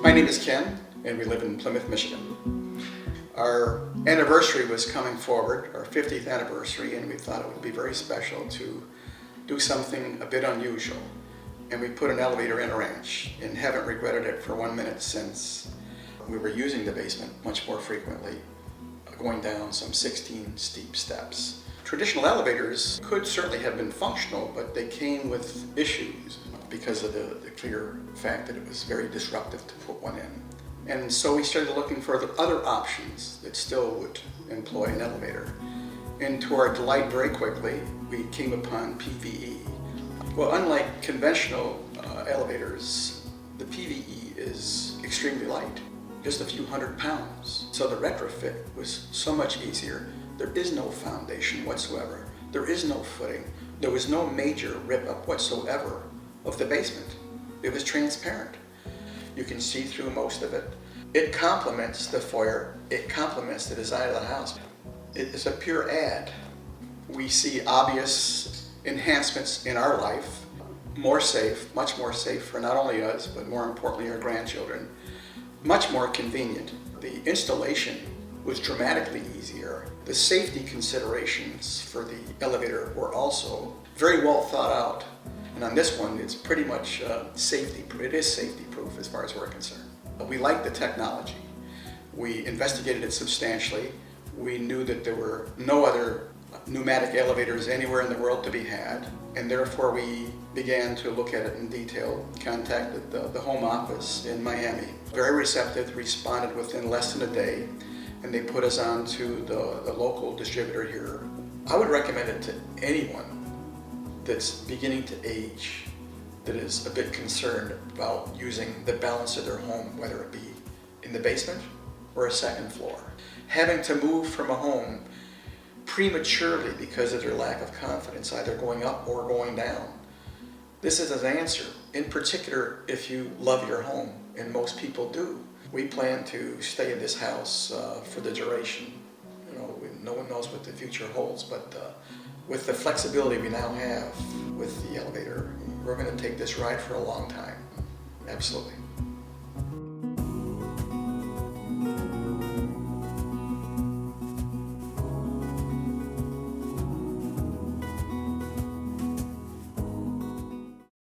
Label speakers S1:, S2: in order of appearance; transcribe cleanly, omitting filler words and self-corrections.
S1: My name is Ken, and we live in Plymouth, Michigan. Our anniversary was coming forward, our 50th anniversary, and we thought it would be very special to do something a bit unusual. And we put an elevator in a ranch, and haven't regretted it for 1 minute since. We were using the basement much more frequently, going down some 16 steep steps. Traditional elevators could certainly have been functional, but they came with issues because of the clear fact that it was very disruptive to put one in. And so we started looking for other options that still would employ an elevator. And to our delight, very quickly, we came upon PVE. Well, unlike conventional elevators, the PVE is extremely light, just a few hundred pounds. So the retrofit was so much easier. There is no foundation whatsoever. There is no footing. There was no major rip-up whatsoever of the basement. It was transparent. You can see through most of it. It complements the foyer. It complements the design of the house. It is a pure add. We see obvious enhancements in our life. More safe, much more safe for not only us, but more importantly our grandchildren. Much more convenient. The installation was dramatically easier. The safety considerations for the elevator were also very well thought out. And on this one, it's pretty much safety proof as far as we're concerned. We like the technology. We investigated it substantially. We knew that there were no other pneumatic elevators anywhere in the world to be had, and therefore we began to look at it in detail, contacted the home office in Miami. Very receptive, responded within less than a day, and they put us on to the local distributor here. I would recommend it to anyone that's beginning to age, that is a bit concerned about using the balance of their home, whether it be in the basement or a second floor. Having to move from a home prematurely because of their lack of confidence, either going up or going down. This is an answer, in particular if you love your home, and most people do. We plan to stay in this house for the duration. No one knows what the future holds, but with the flexibility we now have with the elevator, we're going to take this ride for a long time. Absolutely.